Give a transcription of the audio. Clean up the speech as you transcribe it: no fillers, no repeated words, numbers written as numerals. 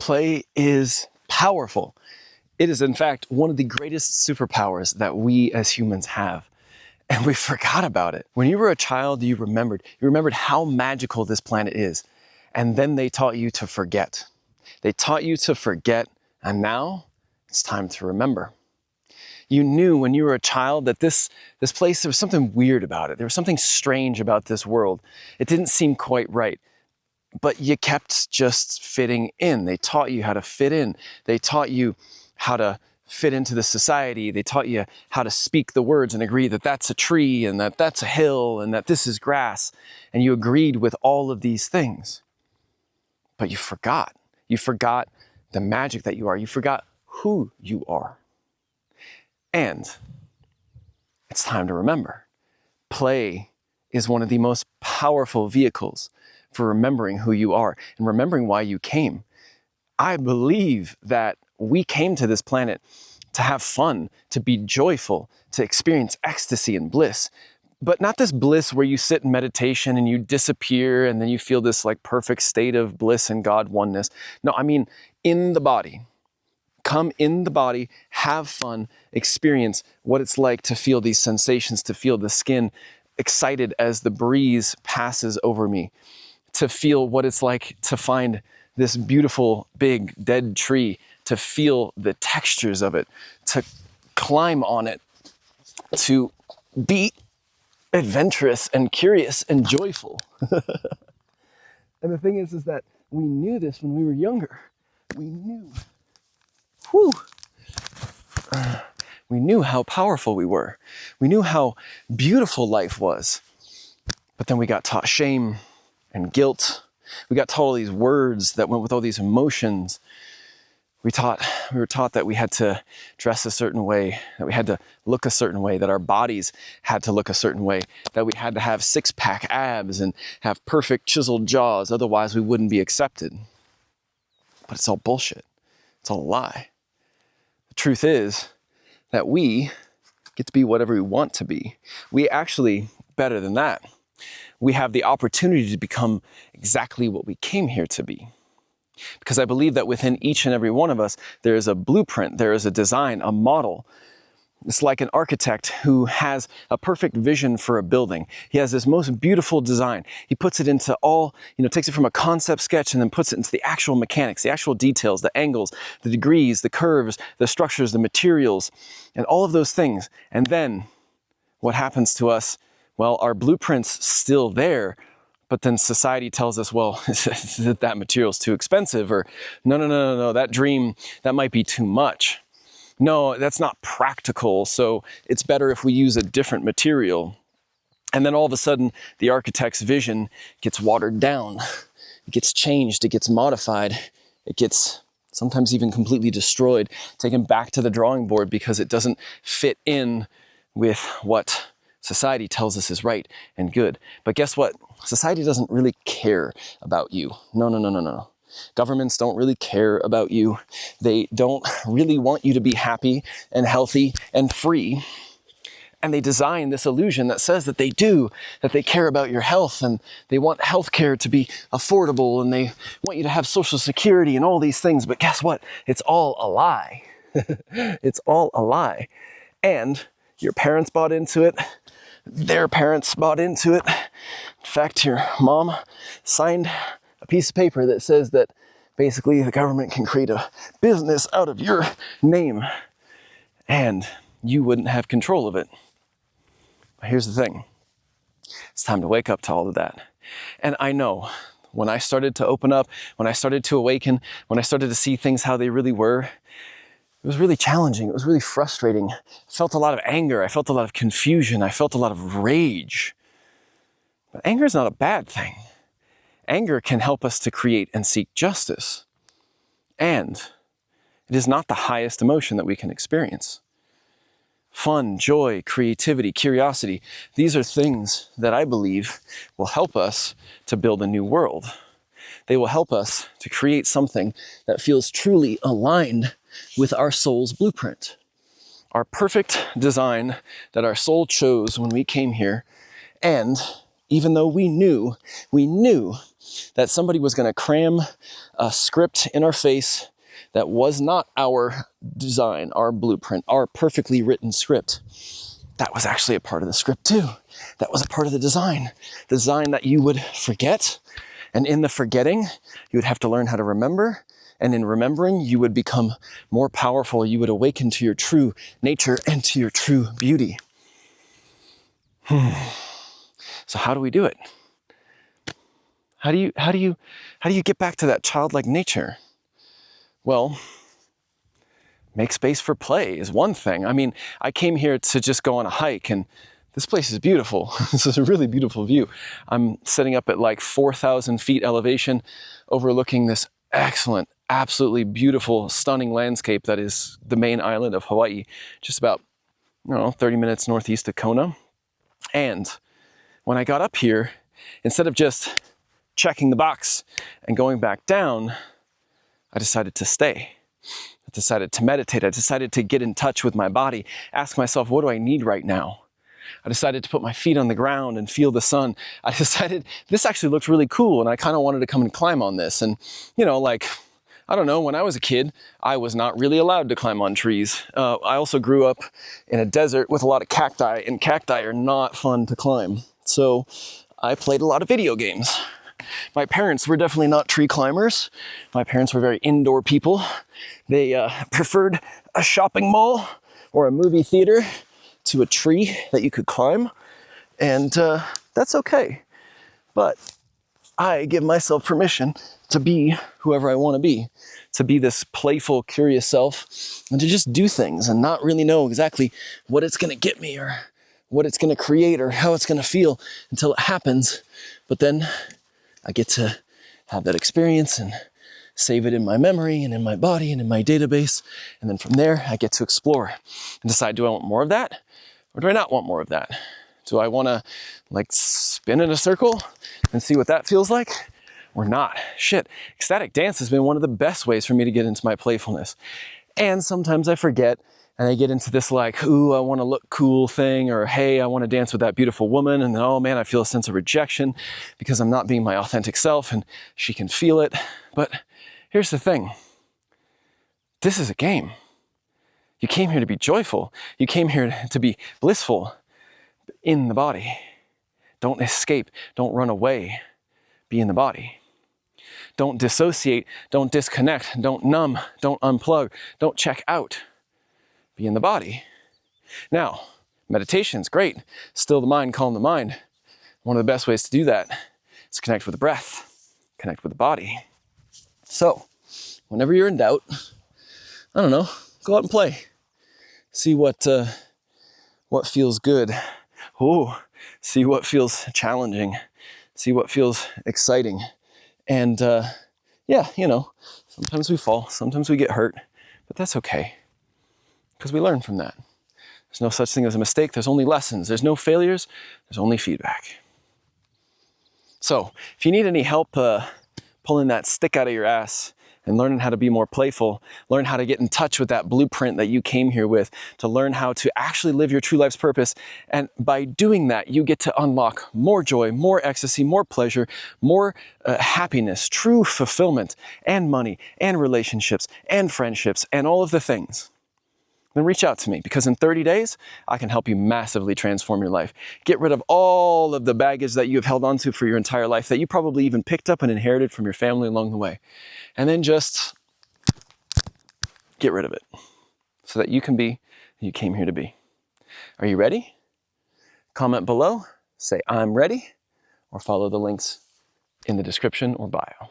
Play is powerful. It is, in fact, one of the greatest superpowers that we as humans have. And we forgot about it. When you were a child, you remembered how magical this planet is. And then they taught you to forget. They taught you to forget, and now it's time to remember. You knew when you were a child that this place, there was something weird about it. There was something strange about this world. It didn't seem quite right. But you kept just fitting in. They taught you how to fit in. They taught you how to fit into the society. They taught you how to speak the words and agree that that's a tree and that that's a hill and that this is grass. And you agreed with all of these things. But you forgot. You forgot the magic that you are. You forgot who you are. And it's time to remember. Play is one of the most powerful vehicles for remembering who you are and remembering why you came. I believe that we came to this planet to have fun, to be joyful, to experience ecstasy and bliss. But not this bliss where you sit in meditation and you disappear and then you feel this like perfect state of bliss and God oneness. No, I mean in the body. Come in the body, have fun, experience what it's like to feel these sensations, to feel the skin excited as the breeze passes over me, to feel what it's like to find this beautiful big dead tree, to feel the textures of it, to climb on it, to be adventurous and curious and joyful. And the thing is that we knew this when we were younger. We knew. We knew how powerful we were. We knew how beautiful life was. But then we got taught shame and guilt. We got taught all these words that went with all these emotions. We were taught that we had to dress a certain way, that we had to look a certain way, that our bodies had to look a certain way, that we had to have six-pack abs and have perfect chiseled jaws, otherwise we wouldn't be accepted. But it's all bullshit. It's all a lie. The truth is that we get to be whatever we want to be. We actually, better than that, we have the opportunity to become exactly what we came here to be. Because I believe that within each and every one of us, there is a blueprint, there is a design, a model. It's like an architect who has a perfect vision for a building. He has this most beautiful design. He puts it into takes it from a concept sketch and then puts it into the actual mechanics, the actual details, the angles, the degrees, the curves, the structures, the materials, and all of those things. And then what happens to us? Well, our blueprint's still there, but then society tells us, well, that material's too expensive, or no, that dream, that might be too much. No, that's not practical, so it's better if we use a different material. And then all of a sudden, the architect's vision gets watered down. It gets changed, it gets modified, it gets sometimes even completely destroyed, taken back to the drawing board because it doesn't fit in with what society tells us is right and good. But guess what? Society doesn't really care about you. No. Governments don't really care about you. They don't really want you to be happy and healthy and free. And they design this illusion that says that they do, that they care about your health, and they want healthcare to be affordable, and they want you to have Social Security and all these things. But guess what? It's all a lie. It's all a lie. And your parents bought into it. Their parents bought into it. In fact, your mom signed a piece of paper that says that basically the government can create a business out of your name and you wouldn't have control of it. But here's the thing. It's time to wake up to all of that. And I know when I started to open up, when I started to awaken, when I started to see things how they really were, it was really challenging. It was really frustrating. I felt a lot of anger. I felt a lot of confusion. I felt a lot of rage. But anger is not a bad thing. Anger can help us to create and seek justice. And it is not the highest emotion that we can experience. Fun, joy, creativity, curiosity, these are things that I believe will help us to build a new world. They will help us to create something that feels truly aligned with our soul's blueprint. Our perfect design that our soul chose when we came here, and even though we knew that somebody was going to cram a script in our face that was not our design, our blueprint, our perfectly written script. That was actually a part of the script too. That was a part of the design that you would forget. And in the forgetting, you would have to learn how to remember. And in remembering, you would become more powerful. You would awaken to your true nature and to your true beauty. So how do we do it? How do you get back to that childlike nature? Well, make space for play is one thing. I mean, I came here to just go on a hike, and this place is beautiful. This is a really beautiful view. I'm sitting up at like 4,000 feet elevation, overlooking this excellent, absolutely beautiful, stunning landscape that is the main island of Hawaii, just about, 30 minutes northeast of Kona. And when I got up here, instead of just checking the box and going back down, I decided to stay. I decided to meditate. I decided to get in touch with my body, ask myself, what do I need right now? I decided to put my feet on the ground and feel the sun. I decided this actually looked really cool, and I kind of wanted to come and climb on this. And, I don't know, when I was a kid, I was not really allowed to climb on trees. I also grew up in a desert with a lot of cacti, and cacti are not fun to climb. So I played a lot of video games. My parents were definitely not tree climbers. My parents were very indoor people. They preferred a shopping mall or a movie theater to a tree that you could climb. And that's okay. But I give myself permission to be whoever I want to be this playful, curious self, and to just do things and not really know exactly what it's going to get me or what it's going to create or how it's going to feel until it happens. But then I get to have that experience and save it in my memory and in my body and in my database. And then from there, I get to explore and decide, do I want more of that or do I not want more of that? Do I want to spin in a circle and see what that feels like or not? Shit, ecstatic dance has been one of the best ways for me to get into my playfulness. And sometimes I forget and I get into this ooh, I want to look cool thing, or hey, I want to dance with that beautiful woman. And then, oh man, I feel a sense of rejection because I'm not being my authentic self and she can feel it. But here's the thing. This is a game. You came here to be joyful. You came here to be blissful in the body. Don't escape. Don't run away. Be in the body. Don't dissociate. Don't disconnect. Don't numb. Don't unplug. Don't check out. Be in the body. Now, meditation's great. Still the mind, calm the mind. One of the best ways to do that is connect with the breath, connect with the body. So, whenever you're in doubt, I don't know, go out and play. See what feels good. Oh, see what feels challenging. See what feels exciting. And sometimes we fall, sometimes we get hurt, but that's okay. Because we learn from that. There's no such thing as a mistake. There's only lessons. There's no failures. There's only feedback. So if you need any help pulling that stick out of your ass and learning how to be more playful, learn how to get in touch with that blueprint that you came here with, to learn how to actually live your true life's purpose. And by doing that, you get to unlock more joy, more ecstasy, more pleasure, more happiness, true fulfillment, and money, and relationships, and friendships, and all of the things. Then reach out to me, because in 30 days, I can help you massively transform your life. Get rid of all of the baggage that you have held onto for your entire life that you probably even picked up and inherited from your family along the way. And then just get rid of it so that you can be who you came here to be. Are you ready? Comment below, say I'm ready, or follow the links in the description or bio.